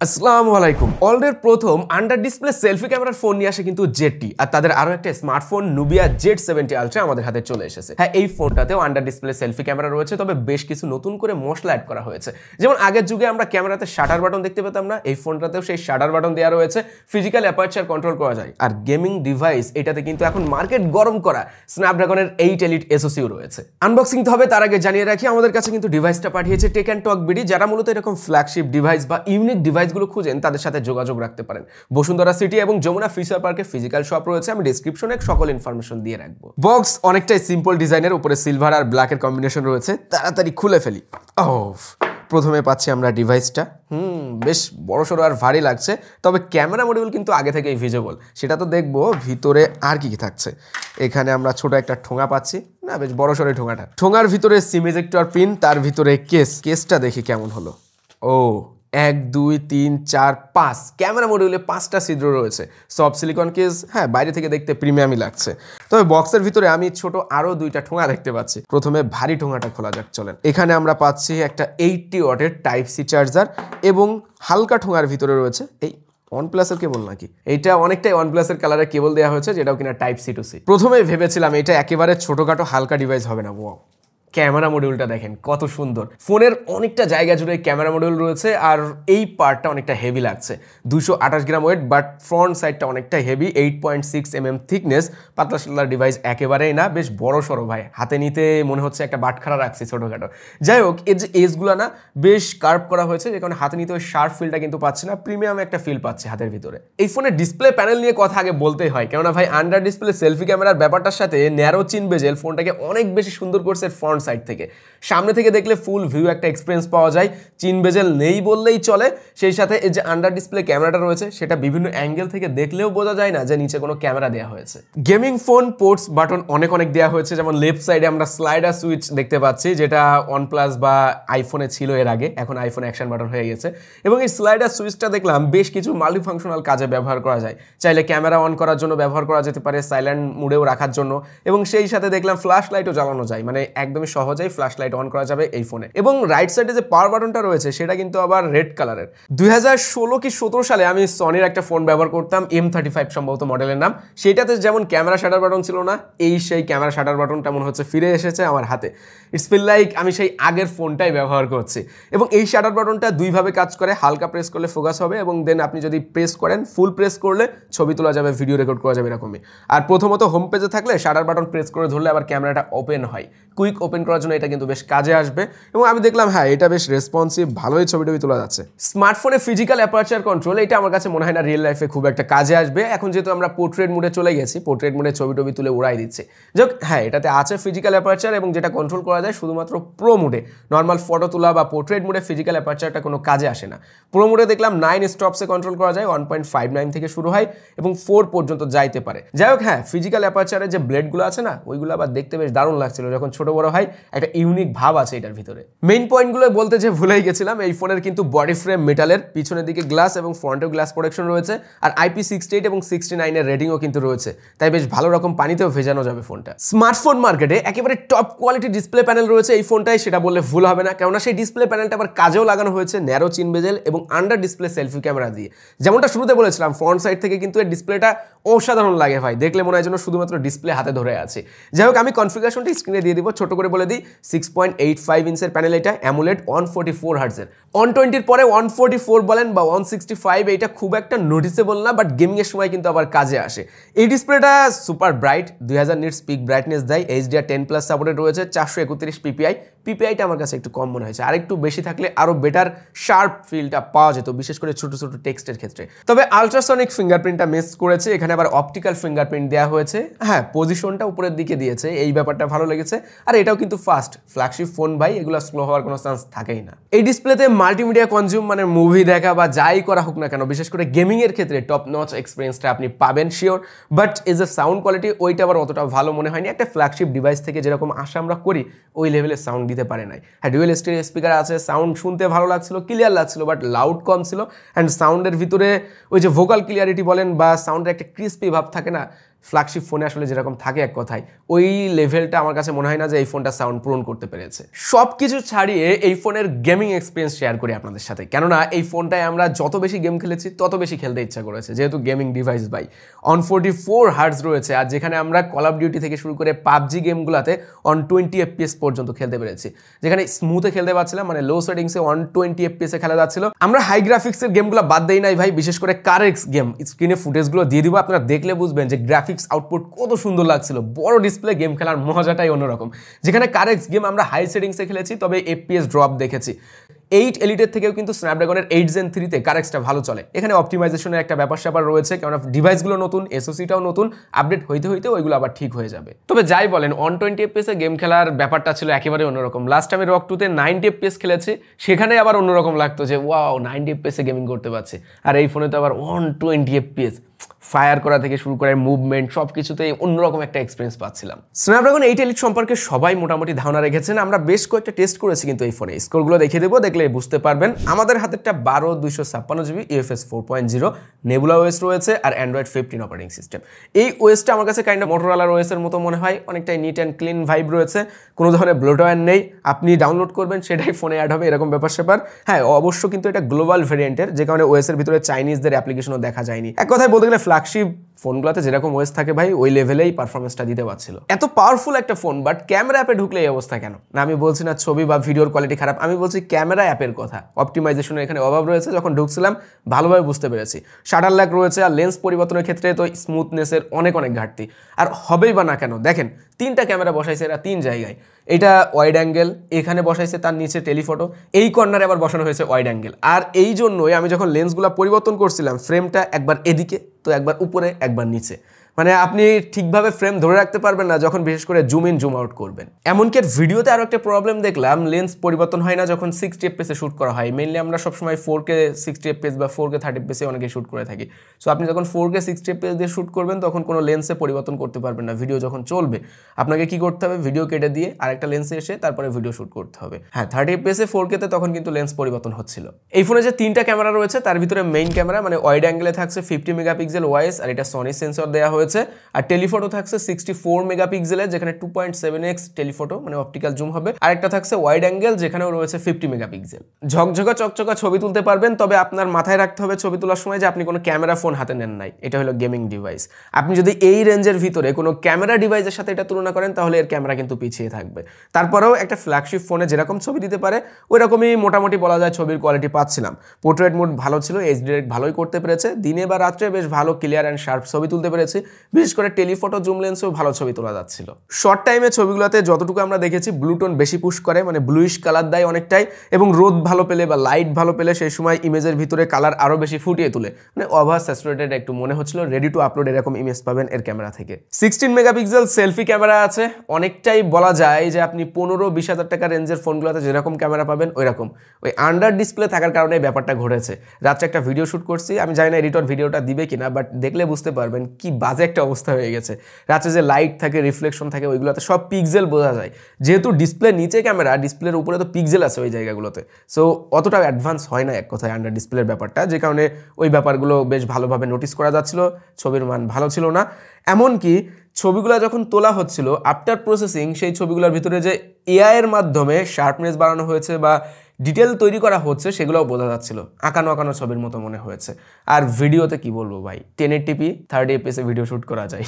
আসসালামু আলাইকুম। ওয়ার্ল্ডের প্রথম আন্ডার ডিসপ্লে সেলফি ক্যামেরার ফোন নিয়ে আসে কিন্তু জেডটি, আর তাদের আরো একটা স্মার্টফোন নুবিয়া Z70 আলট্রা আমাদের হাতে চলে এসেছে। হ্যাঁ, এই ফোনটাতেও আন্ডার ডিসপ্লে সেলফি ক্যামেরা রয়েছে, তবে বেশ কিছু নতুন করে মশলা অ্যাড করা হয়েছে। যেমন আগের যুগে আমরা ক্যামেরাতে শাটার বাটন দেখতে পেতাম না, এই ফোনটাতেও সেই শাটার বাটন দেওয়া রয়েছে, ফিজিক্যাল অ্যাপারচার কন্ট্রোল করা যায়। আর গেমিং ডিভাইস এটাতে কিন্তু এখন মার্কেট গরম করা স্ন্যাপড্রাগনের 8 এলিট এসওসিও রয়েছে। আনবক্সিং তো হবে, তার আগে জানিয়ে রাখি আমাদের কাছে কিন্তু ডিভাইসটা পাঠিয়েছে টেক অ্যান্ড টক বিডি। যারা মূলত এরকম ফ্ল্যাগশিপ ডিভাইস বা ইউনিক ডিভাইসগুলো খুঁজেন তাদের সাথে যোগাযোগ রাখতে পারেন। বসুন্ধরা সিটি এবং যমুনা ফিচার পার্কে ফিজিক্যাল শপ রয়েছে, আমি ডেসক্রিপশনে সকল ইনফরমেশন দিয়ে রাখবো। বক্স অনেকটাই সিম্পল ডিজাইনের, উপরে সিলভার আর ব্ল্যাকের কম্বিনেশন রয়েছে। তাড়াতাড়ি খুলে ফেলি। প্রথমে পাচ্ছি আমরা ডিভাইসটা। বেশ বড়সড় আর ভারী লাগছে, তবে ক্যামেরা মডিউল কিন্তু আগে থেকেই ভিজিবল, সেটা তো দেখবো ভিতরে আর কি থাকছে। এখানে আমরা ছোট একটা ঠোঙা পাচ্ছি, না বেশ বড়সড় ঠোঙাটা। ঠোঙার ভিতরে সিম ইজেক্টর পিন, তার ভিতরে কেসটা দেখি কেমন হলো। 1 2 3 4 5 ক্যামেরা মডিউলে 5টা ছিদ্র রয়েছে। সফট সিলিকন কেস, হ্যাঁ বাইরে থেকে দেখতে প্রিমিয়ামই লাগছে। তবে বক্সের ভিতরে আমি ছোট আরো 2টা ঠোঙা দেখতে পাচ্ছি। প্রথমে ভারী ঠোঙাটা খোলা যাক, চলেন। এখানে আমরা পাচ্ছি একটা 80 ওয়াটের টাইপ সি চার্জার এবং হালকা ঠোঙার ভিতরে রয়েছে এই OnePlus-এর কেবল নাকি, এইটা অনেকটাই OnePlus-এর কালারের কেবল দেওয়া হয়েছে, যেটাও কিনা টাইপ সি টু সি। প্রথমে ভেবেছিলাম এটা একেবারে ছোটখাটো হালকা ডিভাইস হবে না। ক্যামেরা মডিউলটা দেখেন কত সুন্দর। ফোনের অনেকটা জায়গা জুড়ে ক্যামেরা মডিউল রয়েছে, আর এই পার্টটা অনেকটা হেভি লাগছে। 228 গ্রাম ওয়েট, বাট ফ্রন্ট সাইডটা অনেকটা হেভি। 8.6 mm থিকনেস, পাতলা সাতলা ডিভাইস একেবারেই না, বেশ বড় সড়ো ভাই। হাতে নিতে মনে হচ্ছে একটা বাটখারা রাখছি ছোটোখাটো। যাই হোক, এর যে এজগুলো না বেশ কার্ভ করা হয়েছে, যে কারণে হাতে নিতে ওই শার্প ফিলটা কিন্তু পাচ্ছি না, প্রিমিয়াম একটা ফিল পাচ্ছে হাতের ভিতরে। এই ফোনের ডিসপ্লে প্যানেল নিয়ে কথা আগে বলতেই হয়, কেননা ভাই আন্ডার ডিসপ্লে সেলফি ক্যামেরার ব্যাপারটার সাথে ন্যারো চিন বেজেল ফোনটাকে অনেক বেশি সুন্দর করছে ফ্রন্ট সাইড থেকে। সামনে থেকে দেখলে ফুল ভিউ একটা এক্সপিরিয়েন্স পাওয়া যায়, চিন বেজেল নেই বললেই চলে। সেই সাথে এই যে আন্ডার ডিসপ্লে ক্যামেরাটা রয়েছে, সেটা বিভিন্ন অ্যাঙ্গেল থেকে দেখলেও বোঝা যায় না যে নিচে কোনো ক্যামেরা দেওয়া হয়েছে। গেমিং ফোন পোর্টস বাটন অনেক দেওয়া হয়েছে, যেমন লেফট সাইডে আমরা স্লাইডার সুইচ দেখতে পাচ্ছি, যেটা OnePlus বা আইফোনে ছিল এর আগে, এখন আইফোনে অ্যাকশন বাটন হয়ে গেছে। এবং এই স্লাইডার সুইচটা দেখলাম বেশ কিছু মাল্টিফাংশনাল কাজে ব্যবহার করা যায়। চাইলে ক্যামেরা অন করার জন্য ব্যবহার করা যেতে পারে, সাইলেন্ট মুডেও রাখার জন্য, এবং সেই সাথে দেখলাম ফ্ল্যাশ লাইটও জ্বালানো যায়, মানে একদমই সহজেই ফ্ল্যাশ লাইট অন করা যাবে এই ফোনে। এবং রাইট সাইডে যে পাওয়ার বাটনটা রয়েছে সেটা কিন্তু আবার রেড কালারের। 2016 কি 17 সালে আমি সনির একটা ফোন ব্যবহার করতাম, M35 সম্ভবত মডেলের নাম। সেটাতে যেমন ক্যামেরা শাটার বাটন ছিল না, এই সেই ক্যামেরা শাটার বাটনটা মনে হচ্ছে ফিরে এসেছে আমার হাতে। ইটস ফিল লাইক আমি সেই আগের ফোনটাই ব্যবহার করছি। এবং এই শাটার বাটনটা দুইভাবে কাজ করে, হালকা প্রেস করলে ফোকাস হবে, এবং দেন আপনি যদি প্রেস করেন, ফুল প্রেস করলে ছবি তোলা যাবে, ভিডিও রেকর্ড করা যাবে এরকমই। আর প্রথমত হোম পেজে থাকলে শাটার বাটন প্রেস করে ধরলে আবার ক্যামেরাটা ওপেন হয়। কুইক ওপেন করার জন্য এটা কিন্তু বেশ কাজে আসবে, এবং আমি দেখলাম হ্যাঁ এটা বেশ রেসপন্সিভ, ভালোই ছবি তোলা যাচ্ছে। স্মার্টফোনে ফিজিক্যাল অ্যাপারচার কন্ট্রোল, এটা আমার কাছে মনে হয় না রিয়েল লাইফে খুব একটা কাজে আসবে। এখন যেহেতু আমরা পোর্ট্রেট মোডে চলে গেছি, পোর্ট্রেট মোডে ছবি তুলে উড়াই দিচ্ছে। যাক হ্যাঁ, এটাতে আছে ফিজিক্যাল অ্যাপারচার, এবং যেটা কন্ট্রোল করা যায় শুধুমাত্র প্রো মোডে। নর্মাল ফটো তোলা বা পোর্ট্রেট মোডে ফিজিক্যাল অ্যাপারচারটা কোনো কাজে আসে না। প্রো মোডে দেখলাম 9 স্টপসে কন্ট্রোল করা যায়, 1.59 থেকে শুরু হয় এবং 4 পর্যন্ত যাইতে পারে। যাই হোক হ্যাঁ, ফিজিক্যাল অ্যাপারচারের যে ব্লেডগুলো আছে না, ওইগুলো আবার দেখতে বেশ দারুণ লাগছিল, যখন ছোট বড় হয় একটা ইউনিক ভাব আছে এটার ভিতরে। মেইন পয়েন্টগুলো বলতে যে ভুলেই গেছিলাম, এই ফোনের কিন্তু বডি ফ্রেম মেটালের, পিছনের দিকে গ্লাস এবং ফ্রন্টেও গ্লাস প্রোটেকশন রয়েছে, আর IP68 এবং 69 এর রেটিংও কিন্তু রয়েছে, তাই বেশ ভালো রকম পানিতেও ভেজানো যাবে ফোনটা। স্মার্টফোন মার্কেটে একেবারে টপ কোয়ালিটি ডিসপ্লে প্যানেল রয়েছে এই ফোনটাই, সেটা বললে ভুল হবে না, কেননা সেই ডিসপ্লে প্যানেলটা আবার কাজেও লাগানো হয়েছে ন্যারো চিন বেজেল এবং আন্ডার ডিসপ্লে সেলফি ক্যামেরা দিয়ে। যেমনটা শুরুতে বলেছিলাম, ফ্রন্ট সাইড থেকে কিন্তু এর ডিসপ্লেটা অসাধারণ লাগে ভাই, দেখলে মনে হয় যেন শুধুমাত্র ডিসপ্লে হাতে ধরে আছে। যাই হোক, আমি কনফিগারেশনটা স্ক্রিনে দিয়ে দিব, ছোট করে বলে দিই। 6.85 ইঞ্চের প্যানেল এটা, অ্যামোলেড 144 হার্টজের। 120 পরে 144 বলেন বা 165, এইটা খুব একটা নোটিসেবল না, বাট গেমিং এর সময় কিন্তু আবার কাজে আসে। এই ডিসপ্লেটা super bright, 2000 nits pick brightness দেয়, HDR10+ সাপোর্টেড রয়েছে, 431 PPI-টা আমার কাছে একটু কম মনে হয়েছে, আর একটু বেশি থাকলে আরো বেটার শার্প ফিলটা পাওয়া যেত, বিশেষ করে ছোট ছোট টেক্সটের ক্ষেত্রে। তবে আলট্রাসনিক ফিঙ্গারপ্রিন্টটা মিস করেছে, এখানে আবার অপটিক্যাল ফিঙ্গারপ্রিন্ট দেওয়া হয়েছে। হ্যাঁ, পজিশনটা উপরের দিকে দিয়েছে, এই ব্যাপারটা ভালো লেগেছে। আর এটাও কিন্তু ফাস্ট, ফ্ল্যাগশিপ ফোন ভাই, এগুলো স্লো হওয়ার কোনো চান্স থাকেই না। এই ডিসপ্লেতে মাল্টিমিডিয়া কনজিউম, মানে মুভি দেখা বা যাই করা হোক না কেন, বিশেষ করে গেমিং এর ক্ষেত্রে টপ নচ এক্সপিরিয়েন্সটা আপনি পাবেন sure. But as a sound quality ওইটা আবার অতটা ভালো মনে হয়নি। একটা ফ্ল্যাগশিপ ডিভাইস থেকে যেরকম আশা আমরা করি, ওই লেভেলের সাউন্ড দিতে পারে নাই। হ্যাঁ, ডুয়েল স্টিরিও স্পিকার আছে, সাউন্ড শুনতে ভালো লাগছিল, ক্লিয়ার লাগছিল, বাট লাউড কম ছিল। অ্যান্ড সাউন্ডের ভিতরে ওই যে ভোকাল ক্লিয়ারিটি বলেন বা সাউন্ডের একটা ক্রিস্পি ভাব থাকে না, ফ্ল্যাগশিপ ফোনে আসলে যেরকম থাকে এক কথায়, ওই লেভেলটা আমার কাছে মনে হয় না যে এই ফোনটা সাউন্ড পূরণ করতে পেরেছে। সব কিছু ছাড়িয়ে এই ফোনের গেমিং এক্সপিরিয়েন্স শেয়ার করি আপনাদের সাথে, কেননা এই ফোনটায় আমরা যত বেশি গেম খেলেছি তত বেশি খেলতে ইচ্ছা করেছে, যেহেতু গেমিং ডিভাইস ভাই। অন 44 হার্টজ রয়েছে, আর যেখানে আমরা কল অফ ডিউটি থেকে শুরু করে পাবজি গেমগুলোতে অন 20 FPS পর্যন্ত খেলতে পেরেছি, যেখানে স্মুথে খেলতে পারছিলাম, মানে লো সেটিংসে 120 FPS খেলা যাচ্ছিল। আমরা হাই গ্রাফিক্সের গেমগুলো বাদ দেই নাই ভাই, বিশেষ করে কারেক্স গেম স্ক্রিনে ফুটেজগুলো দিয়ে দিব, আপনারা দেখলে বুঝবেন যে গ্রাফিক্স আউটপুট কত সুন্দর লাগছিল। বড় ডিসপ্লে গেম খেলার মজাটাই অন্যরকম, যেখানে কারেক্স গেম আমরা হাই সেটিংসে খেলেছি তবে FPS ড্রপ দেখেছি। 8 এলিটের থেকেও কিন্তু স্ন্যাপড্রাগনের 8 Gen 3-তে কারেক্সটা ভালো চলে। এখানে অপটিমাইজেশনের একটা ব্যাপার স্যাপার রয়েছে, কারণ ডিভাইসগুলো নতুন, এসওসিটাও নতুন, আপডেট হইতে হইতে ওইগুলো আবার ঠিক হয়ে যাবে। তবে যাই বলেন, 120 FPS এ গেম খেলার ব্যাপারটা ছিল একেবারে অন্যরকম। লাস্ট আমি রক 2-তে 90 FPS খেলেছি, সেখানে আবার অন্যরকম লাগতো যে ওয়াও 90 FPS এ গেমিং করতে পারছে, আর এই ফোনে তো আবার 120 FPS। ফায়ার করা থেকে শুরু করে মুভমেন্ট সব কিছুতেই অন্যরকম একটা এক্সপিরিয়েন্স পাচ্ছিলাম। স্ন্যাপড্রাগন 8 এলিট সম্পর্কে সবাই মোটামুটি ধারণা রেখেছেন, আমরা বেশ কয়েকটা টেস্ট করেছি কিন্তু এই ফোনে, স্কোরগুলো দেখিয়ে দেবো, দেখলে বুঝতে পারবেন। আমাদের হাতেরটা 12/256 GB UFS 4.0 নেবুলা ওএস রয়েছে, আর অ্যান্ড্রয়েড 15 অপারেটিং সিস্টেম। এই ওএসটা আমার কাছে কাইন্ড অফ মোটরোলার ওএস এর মতো মনে হয়, অনেকটাই নিট অ্যান্ড ক্লিন ভাইব রয়েছে, কোনো ধরনের ব্লোটওয়্যার নেই, আপনি ডাউনলোড করবেন সেটাই ফোনে অ্যাড হবে, এরকম ব্যাপার স্যাপার। হ্যাঁ অবশ্য কিন্তু এটা গ্লোবাল ভেরিয়েন্টের, যে কারণে ওএস এর ভিতরে চাইনিজদের অ্যাপ্লিকেশনও দেখা যায়নি। এক কথায় বলতে গেলে ফ্ল্যাগশিপ ফোনগুলোতে যেরকম ওএস থাকে ভাই, ওই লেভেলেই পারফরমেন্সটা দিতে পারছিল। এত পাওয়ারফুল একটা ফোন, বাট ক্যামেরা অ্যাপে ঢুকলে এই অবস্থা কেন? না আমি বলছি না ছবি বা ভিডিওর কোয়ালিটি খারাপ, আমি বলছি ক্যামেরা অ্যাপের কথা। অপটিমাইজেশনের এখানে অভাব রয়েছে, যখন ঢুকছিলাম ভালোভাবে বুঝতে পেরেছি। শাটার ল্যাগ রয়েছে, আর লেন্স পরিবর্তনের ক্ষেত্রে তো স্মুথনেসের অনেক ঘাটতি। আর হবেই বা না কেন, দেখেন 3টা ক্যামেরা বসাইছে এরা 3 জায়গায়। এটা ওয়াইড অ্যাঙ্গেল, এখানে বসাইছে তার নিচে টেলিফটো, এই কর্নারে আবার বসানো হয়েছে ওয়াইড অ্যাঙ্গেল। আর এই জন্যই আমি যখন লেন্সগুলো পরিবর্তন করছিলাম, ফ্রেমটা একবার এদিকে তো একবার উপরে একবার নিচে, মানে আপনি ঠিকভাবে ফ্রেম ধরে রাখতে পারবেন না যখন বিশেষ করে জুম ইন জুম আউট করবেন। এমনকি আর ভিডিওতে আরও একটা প্রবলেম দেখলাম, লেন্স পরিবর্তন হয় না যখন 60 FPS এ শ্যুট করা হয়। মেইনলি আমরা সবসময় 4K 60 FPS বা 4K 30 FPS এ অনেকে শ্যুট করে থাকি। সো আপনি যখন 4K 60 FPS দিয়ে শ্যুট করবেন তখন কোনো লেন্সে পরিবর্তন করতে পারবেন না। ভিডিও যখন চলবে আপনাকে কি করতে হবে, ভিডিও কেটে দিয়ে আরেকটা লেন্সে এসে তারপরে ভিডিও শ্যুট করতে হবে। হ্যাঁ 30 FPS এ 4K তে তখন কিন্তু লেন্স পরিবর্তন হচ্ছিল। এই ফোনে যে 3টা ক্যামেরা রয়েছে তার ভিতরে মেইন ক্যামেরা মানে ওয়াইড অ্যাঙ্গেলে থাকছে 50 মেগাপিক্সেল ওয়াইস, আর এটা সনি সেন্সর দেওয়া হয়েছে। আর টেলিফটো থাকছে 64 মেগাপিক্সেলের, যেখানে 2.7x টেলিফটো মানে অপটিক্যাল জুম হবে। আরেকটা থাকছে ওয়াইড অ্যাঙ্গেল, যেখানেও রয়েছে 50 মেগাপিক্সেল। ঝকঝকা চকচকা ছবি তুলতে পারবেন, তবে আপনার মাথায় রাখতে হবে ছবি তোলার সময় যে আপনি কোনো ক্যামেরা ফোন হাতে নেন নাই, এটা হলো গেমিং ডিভাইস। আপনি যদি এই রেঞ্জের ভিতরে কোনো ক্যামেরা ডিভাইসের সাথে এটা তুলনা করেন তাহলে এর ক্যামেরা কিন্তু পিছিয়ে থাকবে। তারপরেও একটা ফ্ল্যাগশিপ ফোনে যেরকম ছবি দিতে পারে ওই রকমই মোটামুটি বলা যায় ছবির কোয়ালিটি পাচ্ছিলাম। পোর্ট্রেট মোড ভালো ছিল, এইচডি ডিরেক্ট ভালোই করতে পেরেছে, দিনে বা রাত্রে বেশ ভালো ক্লিয়ার অ্যান্ড শার্প ছবি তুলতে পেরেছি। বিশেষ করে টেলিফটো জুম লেন্সেও ভালো ছবি তোলা যাচ্ছিল। শর্ট টাইমে ছবিগুলোতে যতটুকু আমরা দেখেছি ব্লুটোন বেশি পুশ করে, মানে ব্লুইশ কালার দেয় অনেকটাই, এবং রোদ ভালো পেলে বা লাইট ভালো পেলে সেই সময় ইমেজের ভিতরে কালার আরও বেশি ফুটিয়ে তোলে, মানে ওভার স্যাচুরেটেড একটু মনে হচ্ছিল। রেডি টু আপলোড এরকম ইমেজ পাবেন এর ক্যামেরা থেকে। 16 মেগাপিক্সেল সেলফি ক্যামেরা আছে, অনেকটাই বলা যায় যে আপনি 15-20 হাজার টাকা রেঞ্জের ফোনগুলোতে যেরকম ক্যামেরা পাবেন ওই রকম। ওই আন্ডার ডিসপ্লে থাকার কারণে ব্যাপারটা ঘটেছে। রাত্রে একটা ভিডিও শ্যুট করছি, আমি জানি না এডিটর ভিডিওটা দিবে কিনা, বাট দেখলে বুঝতে পারবেন কি বাজে একটা অবস্থা হয়ে গেছে। রাত্রে যে লাইট থাকে, রিফ্লেকশন থাকে, ওইগুলোতে সব পিক্সেল বোঝা যায়। যেহেতু ডিসপ্লে নিচে ক্যামেরা, ডিসপ্লের উপরে তো পিক্সেল আছে ওই জায়গাগুলোতে, সো অতটা অ্যাডভান্স হয় না এক কথায় আন্ডার ডিসপ্লের ব্যাপারটা, যে কারণে ওই ব্যাপারগুলো বেশ ভালোভাবে নোটিস করা যাচ্ছিল। ছবির মান ভালো ছিল না, এমনকি ছবিগুলো যখন তোলা হচ্ছিল আফটার প্রসেসিং সেই ছবিগুলোর ভিতরে যে এআই এর মাধ্যমে শার্পনেস বাড়ানো হয়েছে বা ডিটেল তৈরি করা হচ্ছে সেগুলোও বোঝা যাচ্ছিল। আঁকানো ছবির মতো মনে হয়েছে। আর ভিডিওতে কি বলবো ভাই, 1080p 30 FPS এ ভিডিও শ্যুট করা যায়।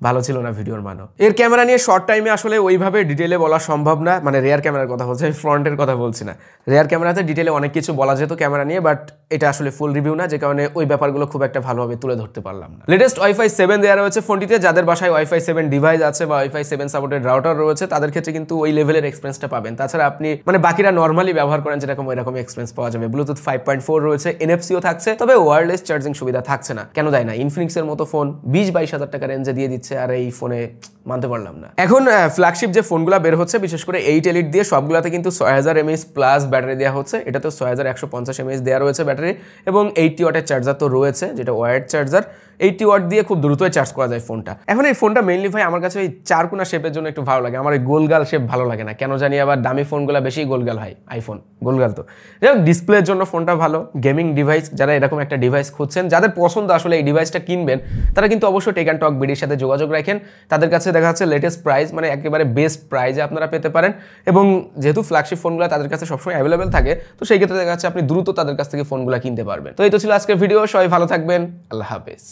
ভালো ছিল না ভিডিওর মানও। এর ক্যামেরা নিয়ে শর্ট টাইমে আসলে ওইভাবে ডিটেলে বলা সম্ভব না, মানে রেয়ার ক্যামেরার কথা বলছি, আমি ফ্রন্টের কথা বলছি না। রেয়ার ক্যামেরাতে ডিটেলে অনেক কিছু বলা যেত ক্যামেরা নিয়ে, বাট এটা আসলে ফুল রিভিউ না, যে কারণে ওই ব্যাপারগুলো খুব একটা ভালোভাবে তুলে ধরতে পারলাম না। লেটেস্ট ওয়াইফাই 7 দেওয়া রয়েছে ফোনটিতে, যাদের বাসায় ওয়াইফাই 7 ডিভাইস আছে বা ওয়াইফাই 7 সাপোর্টেড রাউটার রয়েছে তাদের ক্ষেত্রে কিন্তু ওই লেভেলের এক্সপেরিয়েন্সটা পাবেন। তাছাড়া আপনি মানে বাকিরা নর্মালি ব্যবহার করেন যেরকম ওইরকম এক্সপেরিয়েন্স পাওয়া যাবে। ব্লুটুথ 5.4 রয়েছে, NFC-ও থাকছে, তবে ওয়্যারলেস চার্জিং সুবিধা থাকছে না। কেন দেয় না? ইনফিনিক্সের মতো ফোন 20-22 হাজার টাকা রেঞ্জে দিয়ে দিচ্ছে, দিচ্ছে আর এই ফোনে মানতে পারলাম না। এখন ফ্ল্যাগশিপ যে ফোনগুলো বের হচ্ছে বিশেষ করে 8 এলিট দিয়ে সবগুলোতে কিন্তু 6000 mAh প্লাস ব্যাটারি দেওয়া হচ্ছে, এটা তো 6150 mAh দেওয়া রয়েছে ব্যাটারি এবং 80 ওয়াটের চার্জার তো রয়েছে যেটা ওয়্যার্ড চার্জার, 80 ওয়াট দিয়ে খুব দ্রুতই চার্জ করা যায় ফোনটা। এখন এই ফোনটা মেইনলি ভাই আমার কাছে ওই চারকোনা শেপের জন্য একটু ভালো লাগে, আমার এই গোলগাল শেপ ভালো লাগে না কেন জানি, আবার দামি ফোনগুলো বেশি গোলগাল হয়, আইফোন গোলগাল তো। যাই হোক ডিসপ্লের জন্য ফোনটা ভালো, গেমিং ডিভাইস যারা এরকম একটা ডিভাইস খুঁজছেন, যাদের পছন্দ আসলে এই ডিভাইসটা কিনবেন তারা কিন্তু অবশ্যই টেক অ্যান্ড টক বিডির সাথে যোগাযোগ রাখেন, তাদের কাছে দেখা যাচ্ছে লেটেস্ট প্রাইস মানে একেবারে বেস্ট প্রাইসে আপনারা পেতে পারেন এবং যেহেতু ফ্ল্যাগশিপ ফোনগুলো তাদের কাছে সবসময় অ্যাভেলেবেল থাকে তো সেই ক্ষেত্রে দেখা যাচ্ছে আপনি দ্রুত তাদের কাছ থেকে ফোনগুলো কিনতে পারবেন। তো এই তো ছিল আজকের ভিডিও, সবাই ভালো থাকবেন, আল্লাহ হাফেজ।